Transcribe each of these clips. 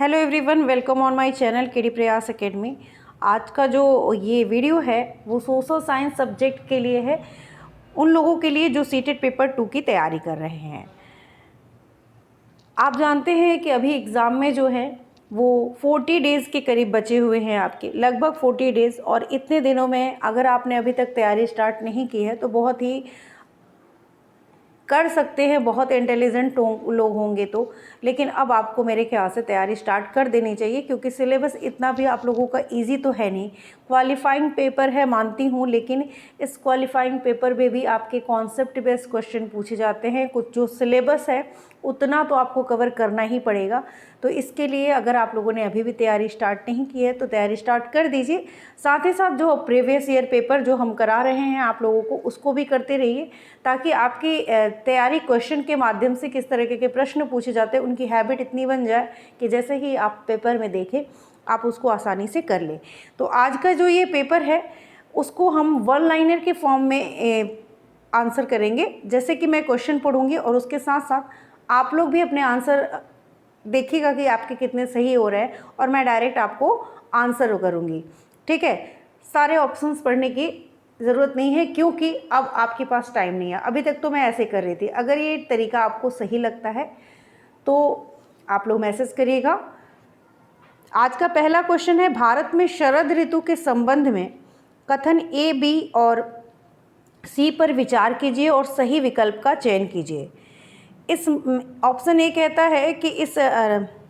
Hello everyone, welcome on my channel KD प्रयास academy. आज का जो ये वीडियो है वो सोशल साइंस सब्जेक्ट के लिए है, उन लोगों के लिए जो सीटेट पेपर 2 की तैयारी कर रहे हैं। आप जानते हैं कि अभी एग्ज़ाम में जो है वो 40 डेज़ के करीब बचे हुए हैं, आपके लगभग 40 डेज़। और इतने दिनों में अगर आपने अभी तक तैयारी स्टार्ट नहीं की है तो बहुत ही कर सकते हैं, बहुत इंटेलिजेंट लोग होंगे तो। लेकिन अब आपको मेरे ख्याल से तैयारी स्टार्ट कर देनी चाहिए, क्योंकि सिलेबस इतना भी आप लोगों का इजी तो है नहीं। क्वालिफाइंग पेपर है मानती हूँ, लेकिन इस क्वालिफाइंग पेपर में भी आपके कॉन्सेप्ट बेस्ड क्वेश्चन पूछे जाते हैं। कुछ जो सिलेबस है उतना तो आपको कवर करना ही पड़ेगा। तो इसके लिए अगर आप लोगों ने अभी भी तैयारी स्टार्ट नहीं की है तो तैयारी स्टार्ट कर दीजिए। साथ ही साथ जो प्रीवियस ईयर पेपर जो हम करा रहे हैं आप लोगों को, उसको भी करते रहिए, ताकि आपकी तैयारी क्वेश्चन के माध्यम से किस तरीके के प्रश्न पूछे जाते हैं उनकी हैबिट इतनी बन जाए कि जैसे ही आप पेपर में देखें आप उसको आसानी से कर लें। तो आज का जो ये पेपर है उसको हम वन लाइनर के फॉर्म में आंसर करेंगे। जैसे कि मैं क्वेश्चन पढ़ूंगी और उसके साथ साथ आप लोग भी अपने आंसर देखिएगा कि आपके कितने सही हो रहे हैं, और मैं डायरेक्ट आपको आंसर करूँगी। ठीक है, सारे ऑप्शंस पढ़ने की ज़रूरत नहीं है, क्योंकि अब आपके पास टाइम नहीं है। अभी तक तो मैं ऐसे कर रही थी। अगर ये तरीका आपको सही लगता है तो आप लोग मैसेज करिएगा। आज का पहला क्वेश्चन है, भारत में शरद ऋतु के संबंध में कथन ए, बी और सी पर विचार कीजिए और सही विकल्प का चयन कीजिए। इस ऑप्शन ए कहता है कि इस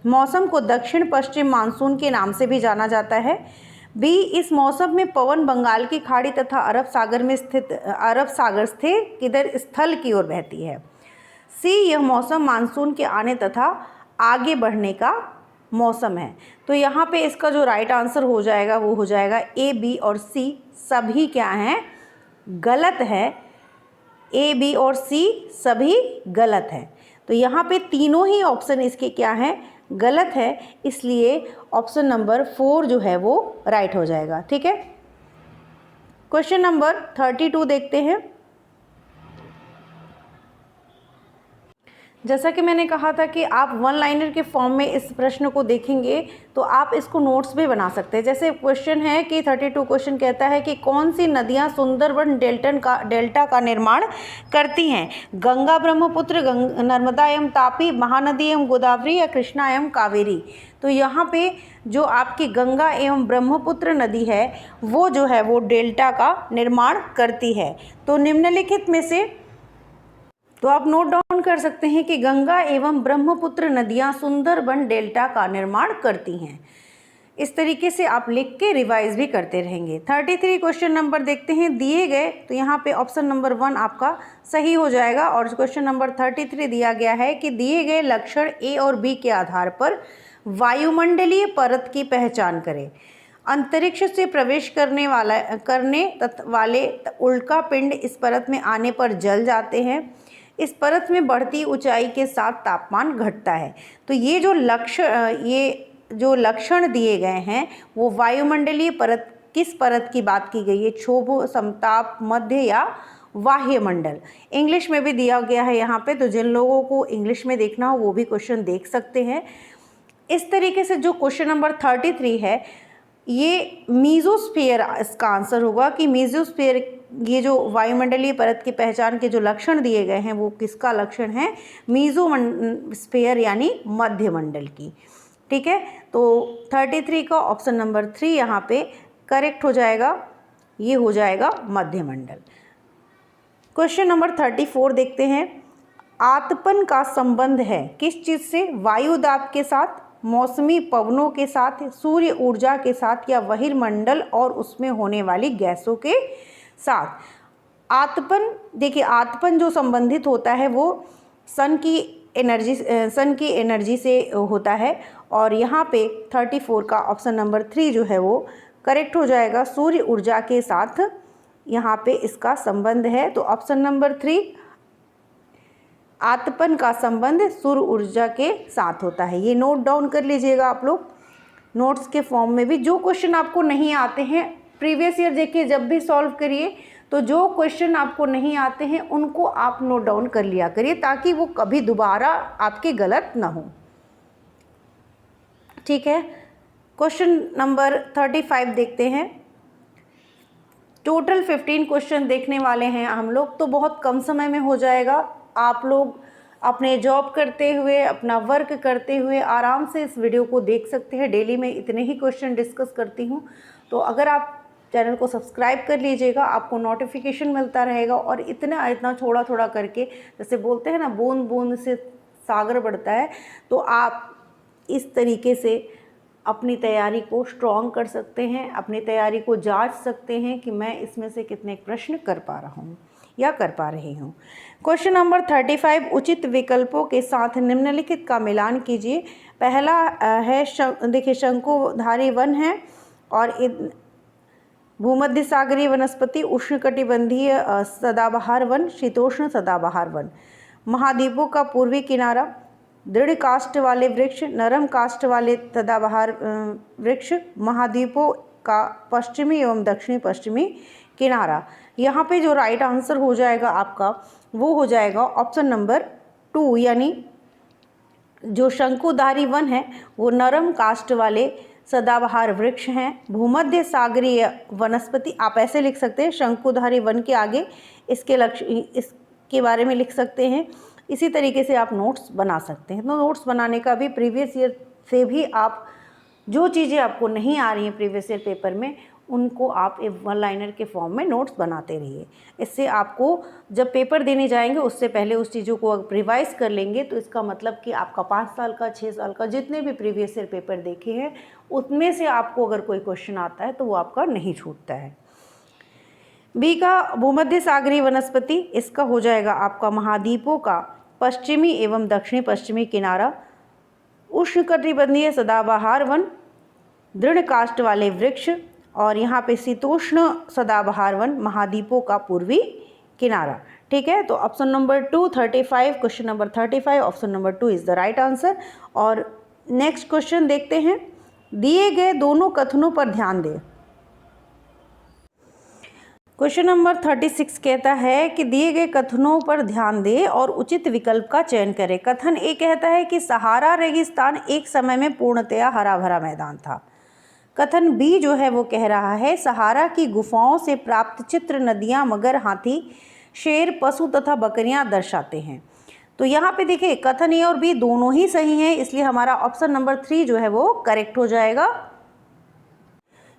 मौसम को दक्षिण पश्चिम मानसून के नाम से भी जाना जाता है। बी, इस मौसम में पवन बंगाल की खाड़ी तथा अरब सागर स्थित किधर स्थल की ओर बहती है। सी, यह मौसम मानसून के आने तथा आगे बढ़ने का मौसम है। तो यहाँ पे इसका जो राइट आंसर हो जाएगा वो हो जाएगा ए, बी और सी सभी क्या हैं, गलत है। ए, बी और सी सभी गलत है। तो यहाँ पे तीनों ही ऑप्शन इसके क्या हैं, गलत है। इसलिए ऑप्शन नंबर 4 जो है वो राइट हो जाएगा। ठीक है, क्वेश्चन नंबर 32 देखते हैं। जैसा कि मैंने कहा था कि आप वन लाइनर के फॉर्म में इस प्रश्न को देखेंगे तो आप इसको नोट्स भी बना सकते हैं। जैसे क्वेश्चन है कि 32 क्वेश्चन कहता है कि कौन सी नदियां सुंदरबन डेल्टा का निर्माण करती हैं। गंगा, ब्रह्मपुत्र, नर्मदा एवं तापी, महानदी एवं गोदावरी या कृष्णा एवं कावेरी। तो यहाँ पे जो आपकी गंगा एवं ब्रह्मपुत्र नदी है वो जो है वो डेल्टा का निर्माण करती है। तो निम्नलिखित में से तो आप नोट डाउन कर सकते हैं कि गंगा एवं ब्रह्मपुत्र नदियां सुंदरबन डेल्टा का निर्माण करती हैं। इस तरीके से आप लिख के रिवाइज भी करते रहेंगे। 33 क्वेश्चन नंबर देखते हैं। दिए गए तो यहाँ पे ऑप्शन नंबर 1 आपका सही हो जाएगा। और क्वेश्चन नंबर 33 दिया गया है कि दिए गए लक्षण ए और बी के आधार पर वायुमंडलीय परत की पहचान करें। अंतरिक्ष से प्रवेश करने वाले उल्का पिंड इस परत में आने पर जल जाते हैं। इस परत में बढ़ती ऊंचाई के साथ तापमान घटता है। तो ये जो लक्षण दिए गए हैं वो वायुमंडलीय परत, किस परत की बात की गई है, क्षोभ, समताप, मध्य या वाह्यमंडल। इंग्लिश में भी दिया गया है यहाँ पे, तो जिन लोगों को इंग्लिश में देखना हो वो भी क्वेश्चन देख सकते हैं। इस तरीके से जो क्वेश्चन नंबर 33 है ये मीजोस्फीयर इसका आंसर होगा कि मीजोस्फीयर, ये जो वायुमंडलीय परत की पहचान के जो लक्षण दिए गए हैं वो किसका लक्षण है, मीजोस्फीयर यानी मध्यमंडल की। ठीक है, तो 33 का ऑप्शन नंबर 3 यहाँ पे करेक्ट हो जाएगा, ये हो जाएगा मध्यमंडल। क्वेश्चन नंबर 34 देखते हैं। आतपन का संबंध है किस चीज़ से, वायुदाब के साथ, मौसमी पवनों के साथ, सूर्य ऊर्जा के साथ या बहिर्मंडल और उसमें होने वाली गैसों के साथ। आतपन, देखिए आतपन जो संबंधित होता है वो सन की एनर्जी से होता है। और यहाँ पे 34 का ऑप्शन नंबर 3 जो है वो करेक्ट हो जाएगा, सूर्य ऊर्जा के साथ यहाँ पे इसका संबंध है। तो ऑप्शन नंबर 3, आतपन का संबंध सूर्य ऊर्जा के साथ होता है। ये नोट डाउन कर लीजिएगा आप लोग नोट्स के फॉर्म में भी। जो क्वेश्चन आपको नहीं आते हैं प्रीवियस ईयर देखिए, जब भी सॉल्व करिए तो जो क्वेश्चन आपको नहीं आते हैं उनको आप नोट डाउन कर लिया करिए, ताकि वो कभी दोबारा आपके गलत ना हो। ठीक है, क्वेश्चन नंबर 35 देखते हैं। टोटल 15 क्वेश्चन देखने वाले हैं हम लोग, तो बहुत कम समय में हो जाएगा। आप लोग अपने जॉब करते हुए, अपना वर्क करते हुए आराम से इस वीडियो को देख सकते हैं। डेली मैं इतने ही क्वेश्चन डिस्कस करती हूँ, तो अगर आप चैनल को सब्सक्राइब कर लीजिएगा, आपको नोटिफिकेशन मिलता रहेगा। और इतना इतना थोड़ा थोड़ा करके, जैसे बोलते हैं ना, बूंद बूंद से सागर बढ़ता है, तो आप इस तरीके से अपनी तैयारी को स्ट्रॉन्ग कर सकते हैं, अपनी तैयारी को जांच सकते हैं कि मैं इसमें से कितने प्रश्न कर पा रहा हूँ या कर पा रही हूँ। क्वेश्चन नंबर 35, उचित विकल्पों के साथ निम्नलिखित का मिलान कीजिए। पहला है देखिए, शंकुधारी वन है और भूमध्य सागरीय वनस्पति, उष्णकटिबंधीय सदाबहार वन, शीतोष्ण सदाबहार वन, महाद्वीपों का पूर्वी किनारा, दृढ़ काष्ठ वाले वृक्ष, नरम काष्ठ वाले सदाबहार वृक्ष, महाद्वीपों का पश्चिमी एवं दक्षिणी पश्चिमी किनारा। यहाँ पे जो राइट आंसर हो जाएगा आपका, वो हो जाएगा ऑप्शन नंबर 2, यानी जो शंकुधारी वन है वो नरम काष्ठ वाले सदाबहार वृक्ष हैं। भूमध्य सागरीय वनस्पति, आप ऐसे लिख सकते हैं, शंकुधारी वन के आगे इसके लक्ष्य, इसके बारे में लिख सकते हैं। इसी तरीके से आप नोट्स बना सकते हैं। तो नोट्स बनाने का भी प्रीवियस ईयर से भी आप जो चीज़ें आपको नहीं आ रही हैं प्रीवियस ईयर पेपर में, उनको आप एक वन लाइनर के फॉर्म में नोट्स बनाते रहिए। इससे आपको जब पेपर देने जाएंगे उससे पहले उस चीज़ों को रिवाइज कर लेंगे, तो इसका मतलब कि आपका 5 साल का, 6 साल का, जितने भी प्रीवियस ईयर पेपर देखे हैं उसमें से आपको अगर कोई क्वेश्चन आता है तो वो आपका नहीं छूटता है। बी का भूमध्य सागरीय वनस्पति, इसका हो जाएगा आपका महाद्वीपों का पश्चिमी एवं दक्षिणी पश्चिमी किनारा, उष्णकटिबंधीय सदाबहार वन, दृढ़ काष्ठ वाले वृक्ष, और यहाँ पे शीतोष्ण सदाबहार वन, महाद्वीपों का पूर्वी किनारा। ठीक है, तो option number 2, 35, question number 35, option number 2 is the right answer. और नेक्स्ट क्वेश्चन देखते हैं। दिए गए दोनों कथनों पर ध्यान दें। क्वेश्चन नंबर 36 कहता है कि दिए गए कथनों पर ध्यान दें और उचित विकल्प का चयन करें। कथन ए कहता है कि सहारा रेगिस्तान एक समय में पूर्णतया हरा भरा मैदान था। कथन बी जो है वो कह रहा है सहारा की गुफाओं से प्राप्त चित्र नदियाँ, मगर, हाथी, शेर, पशु तथा बकरियाँ दर्शाते हैं। तो यहाँ पे देखिए, कथन ए और बी दोनों ही सही हैं, इसलिए हमारा ऑप्शन नंबर 3 जो है वो करेक्ट हो जाएगा।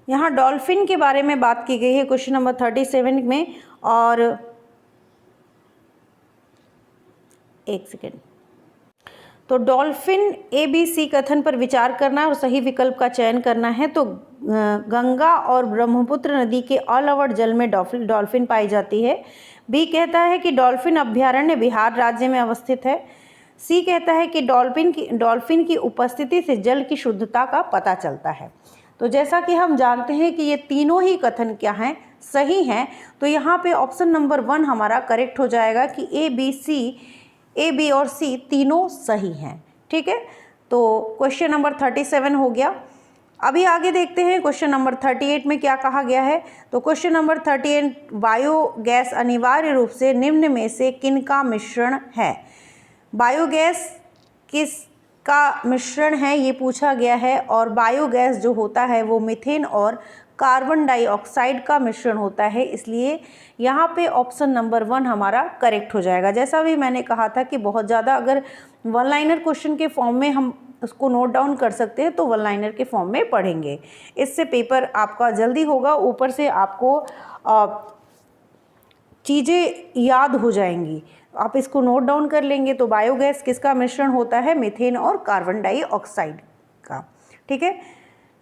यहाँ डॉल्फिन के बारे में बात की गई है क्वेश्चन नंबर 37 में, और एक सेकेंड, तो डॉल्फिन ABC कथन पर विचार करना और सही विकल्प का चयन करना है। तो गंगा और ब्रह्मपुत्र नदी के अलावड़ जल में डॉल्फिन पाई जाती है। बी कहता है कि डॉल्फिन अभ्यारण्य बिहार राज्य में अवस्थित है। सी कहता है कि डॉल्फिन की उपस्थिति से जल की शुद्धता का पता चलता है। तो जैसा कि हम जानते हैं कि ये तीनों ही कथन क्या हैं, सही हैं, तो यहाँ पे ऑप्शन नंबर 1 हमारा करेक्ट हो जाएगा कि ए बी और सी तीनों सही हैं। ठीक है, तो क्वेश्चन नंबर 37 हो गया। अभी आगे देखते हैं क्वेश्चन नंबर 38 में क्या कहा गया है। तो क्वेश्चन नंबर 38, बायोगैस अनिवार्य रूप से निम्न में से किनका मिश्रण है। बायोगैस किसका मिश्रण है ये पूछा गया है, और बायोगैस जो होता है वो मीथेन और कार्बन डाइऑक्साइड का मिश्रण होता है, इसलिए यहाँ पे ऑप्शन नंबर 1 हमारा करेक्ट हो जाएगा। जैसा भी मैंने कहा था कि बहुत ज़्यादा अगर वन लाइनर क्वेश्चन के फॉर्म में हम उसको नोट डाउन कर सकते हैं तो वन लाइनर के फॉर्म में पढ़ेंगे, इससे पेपर आपका जल्दी होगा, ऊपर से आपको चीज़ें याद हो जाएंगी, आप इसको नोट डाउन कर लेंगे। तो बायोगैस किसका मिश्रण होता है, मीथेन और कार्बन डाइऑक्साइड का। ठीक है,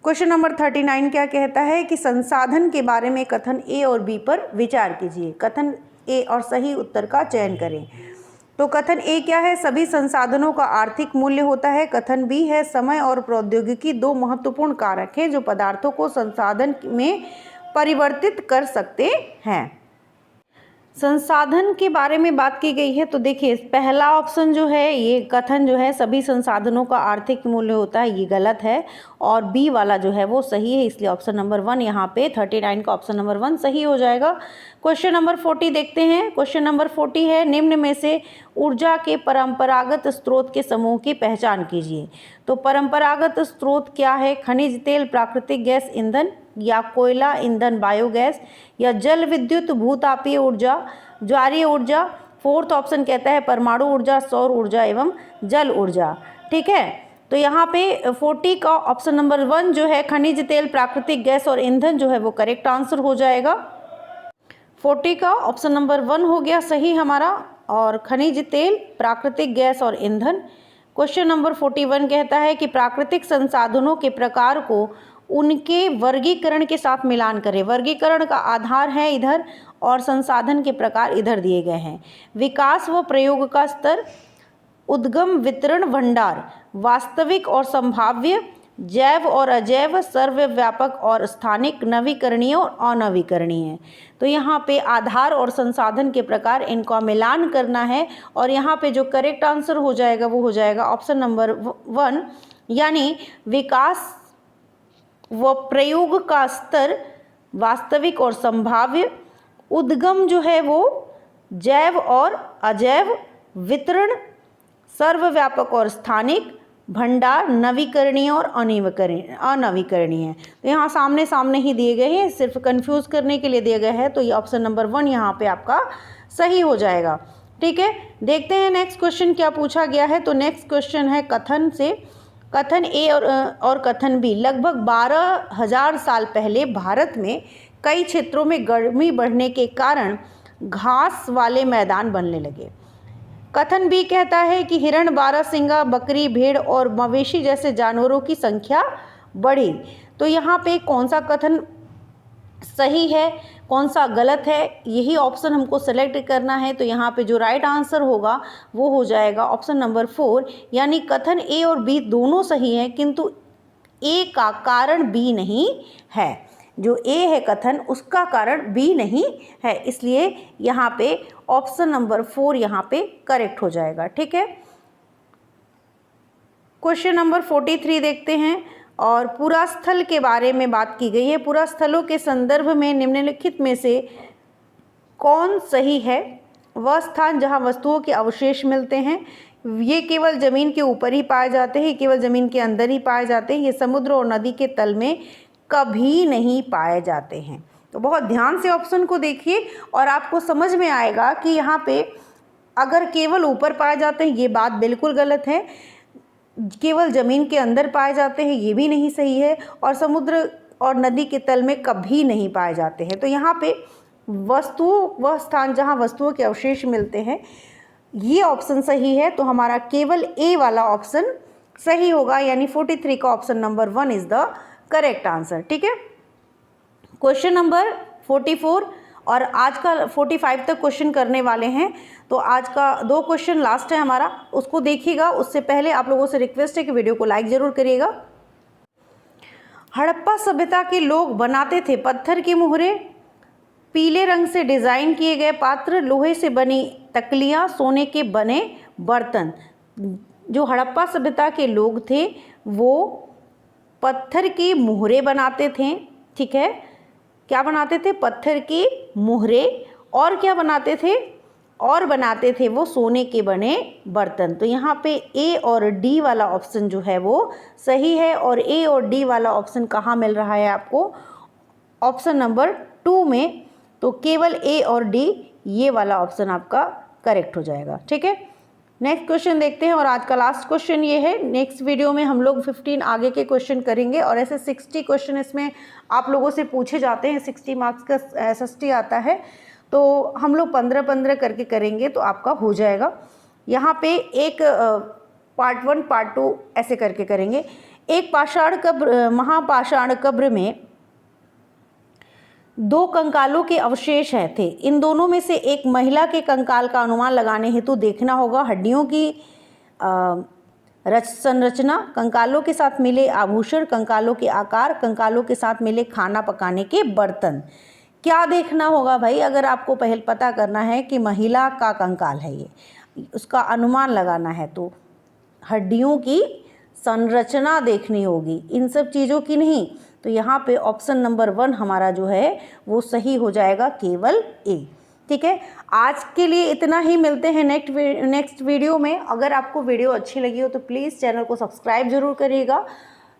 क्वेश्चन नंबर 39 क्या कहता है कि संसाधन के बारे में कथन ए और बी पर विचार कीजिए। कथन ए और सही उत्तर का चयन करें। तो कथन ए क्या है, सभी संसाधनों का आर्थिक मूल्य होता है। कथन बी है, समय और प्रौद्योगिकी दो महत्वपूर्ण कारक हैं जो पदार्थों को संसाधन में परिवर्तित कर सकते हैं। संसाधन के बारे में बात की गई है, तो देखिए पहला ऑप्शन जो है, ये कथन जो है सभी संसाधनों का आर्थिक मूल्य होता है, ये गलत है, और बी वाला जो है वो सही है, इसलिए ऑप्शन नंबर 1 यहाँ पे 39 का ऑप्शन नंबर 1 सही हो जाएगा। क्वेश्चन नंबर 40 देखते हैं। क्वेश्चन नंबर 40 है, निम्न में से ऊर्जा के परंपरागत स्रोत के समूह की पहचान कीजिए। तो परंपरागत स्रोत क्या है? खनिज तेल, प्राकृतिक गैस, ईंधन, या कोयला, ईंधन, बायोगैस, या जल विद्युत, भूतापीय ऊर्जा, ज्वारीय ऊर्जा। फोर्थ ऑप्शन कहता है परमाणु ऊर्जा, सौर ऊर्जा एवं जल ऊर्जा। ठीक है, तो यहाँ पे 40 का ऑप्शन नंबर 1 जो है खनिज तेल, प्राकृतिक गैस और ईंधन जो है वो करेक्ट आंसर हो जाएगा। 40 का ऑप्शन नंबर 1 हो गया सही हमारा, और खनिज तेल, प्राकृतिक गैस और ईंधन। क्वेश्चन नंबर 41 कहता है कि प्राकृतिक संसाधनों के प्रकार को उनके वर्गीकरण के साथ मिलान करें। वर्गीकरण का आधार है इधर और संसाधन के प्रकार इधर दिए गए हैं। विकास व प्रयोग का स्तर, उद्गम, वितरण, भंडार, वास्तविक और संभाव्य, जैव और अजैव, सर्वव्यापक और स्थानिक, नवीकरणीय और अनवीकरणीय। तो यहाँ पे आधार और संसाधन के प्रकार इनका मिलान करना है, और यहाँ पे जो करेक्ट आंसर हो जाएगा वो हो जाएगा ऑप्शन नंबर 1, यानी विकास व प्रयोग का स्तर वास्तविक और संभाव्य, उद्गम जो है वो जैव और अजैव, वितरण सर्वव्यापक और स्थानिक, भंडार नवीकरणीय और अनवीकरणीय। तो यहाँ सामने सामने ही दिए गए हैं, सिर्फ कंफ्यूज करने के लिए दिए गए हैं, तो ये ऑप्शन नंबर 1 यहाँ पे आपका सही हो जाएगा। ठीक है, देखते हैं नेक्स्ट क्वेश्चन क्या पूछा गया है। तो नेक्स्ट क्वेश्चन है कथन से, कथन ए और कथन बी। लगभग 12,000 साल पहले भारत में कई क्षेत्रों में गर्मी बढ़ने के कारण घास वाले मैदान बनने लगे। कथन बी कहता है कि हिरण, बारहसिंगा, बकरी, भेड़ और मवेशी जैसे जानवरों की संख्या बढ़ी। तो यहाँ पे कौन सा कथन सही है, कौन सा गलत है, यही ऑप्शन हमको सेलेक्ट करना है। तो यहाँ पे जो राइट आंसर होगा वो हो जाएगा ऑप्शन नंबर 4, यानी कथन ए और बी दोनों सही हैं, किंतु ए का कारण बी नहीं है। जो ए है कथन, उसका कारण बी नहीं है, इसलिए यहाँ पे ऑप्शन नंबर 4 यहाँ पे करेक्ट हो जाएगा। ठीक है, क्वेश्चन नंबर 43 देखते हैं, और पुरास्थल के बारे में बात की गई है। पुरास्थलों के संदर्भ में निम्नलिखित में से कौन सही है? वह स्थान जहाँ वस्तुओं के अवशेष मिलते हैं, ये केवल ज़मीन के ऊपर ही पाए जाते हैं, केवल ज़मीन के अंदर ही पाए जाते हैं, ये समुद्र और नदी के तल में कभी नहीं पाए जाते हैं। तो बहुत ध्यान से ऑप्शन को देखिए और आपको समझ में आएगा कि यहाँ पे अगर केवल ऊपर पाए जाते हैं ये बात बिल्कुल गलत है, केवल ज़मीन के अंदर पाए जाते हैं ये भी नहीं सही है, और समुद्र और नदी के तल में कभी नहीं पाए जाते हैं। तो यहाँ पे वह स्थान जहाँ वस्तुओं के अवशेष मिलते हैं, ये ऑप्शन सही है। तो हमारा केवल ए वाला ऑप्शन सही होगा, यानी 43 का option number 1 is the correct answer. ठीक है, क्वेश्चन नंबर 44 और आज का 45 तक क्वेश्चन करने वाले हैं। तो आज का 2 क्वेश्चन लास्ट है हमारा, उसको देखिएगा। उससे पहले आप लोगों से रिक्वेस्ट है कि वीडियो को लाइक ज़रूर करिएगा। हड़प्पा सभ्यता के लोग बनाते थे पत्थर की मुहरें, पीले रंग से डिज़ाइन किए गए पात्र, लोहे से बनी तकलियाँ, सोने के बने बर्तन। जो हड़प्पा सभ्यता के लोग थे वो पत्थर की मुहरें बनाते थे। ठीक है, क्या बनाते थे? पत्थर की मुहरें, और क्या बनाते थे? और बनाते थे वो सोने के बने बर्तन। तो यहाँ पे ए और डी वाला ऑप्शन जो है वो सही है, और ए और डी वाला ऑप्शन कहाँ मिल रहा है आपको? ऑप्शन नंबर 2 में। तो केवल ए और डी ये वाला ऑप्शन आपका करेक्ट हो जाएगा। ठीक है, नेक्स्ट क्वेश्चन देखते हैं, और आज का लास्ट क्वेश्चन ये है। नेक्स्ट वीडियो में हम लोग 15 आगे के क्वेश्चन करेंगे, और ऐसे 60 क्वेश्चन इसमें आप लोगों से पूछे जाते हैं। 60 मार्क्स का SST आता है, तो हम लोग 15-15 करके करेंगे तो आपका हो जाएगा। यहाँ पे एक पार्ट 1 पार्ट 2 ऐसे करके करेंगे। एक पाषाण कब्र, महापाषाण कब्र में 2 कंकालों के अवशेष हैं थे। इन दोनों में से एक महिला के कंकाल का अनुमान लगाने हेतु देखना होगा हड्डियों की संरचना, कंकालों के साथ मिले आभूषण, कंकालों के आकार, कंकालों के साथ मिले खाना पकाने के बर्तन। क्या देखना होगा भाई? अगर आपको पहले पता करना है कि महिला का कंकाल है ये, उसका अनुमान लगाना है, तो हड्डियों की संरचना देखनी होगी, इन सब चीज़ों की नहीं। तो यहाँ पे ऑप्शन नंबर 1 हमारा जो है वो सही हो जाएगा, केवल ए। ठीक है, आज के लिए इतना ही। मिलते हैं नेक्स्ट वीडियो में। अगर आपको वीडियो अच्छी लगी हो तो प्लीज़ चैनल को सब्सक्राइब ज़रूर करिएगा,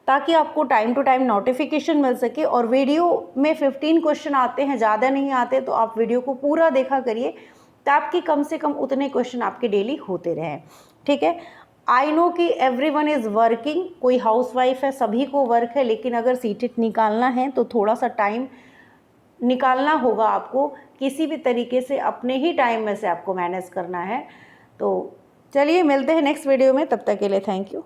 ताकि आपको टाइम टू टाइम नोटिफिकेशन मिल सके। और वीडियो में 15 क्वेश्चन आते हैं, ज़्यादा नहीं आते, तो आप वीडियो को पूरा देखा करिए, ताकि कम से कम उतने क्वेश्चन आपके डेली होते रहें। ठीक है, आई नो कि एवरीवन इज़ वर्किंग, कोई हाउसवाइफ है, सभी को वर्क है, लेकिन अगर सीटेट निकालना है तो थोड़ा सा टाइम निकालना होगा आपको, किसी भी तरीके से अपने ही टाइम में से आपको मैनेज करना है। तो चलिए मिलते हैं नेक्स्ट वीडियो में, तब तक के लिए थैंक यू।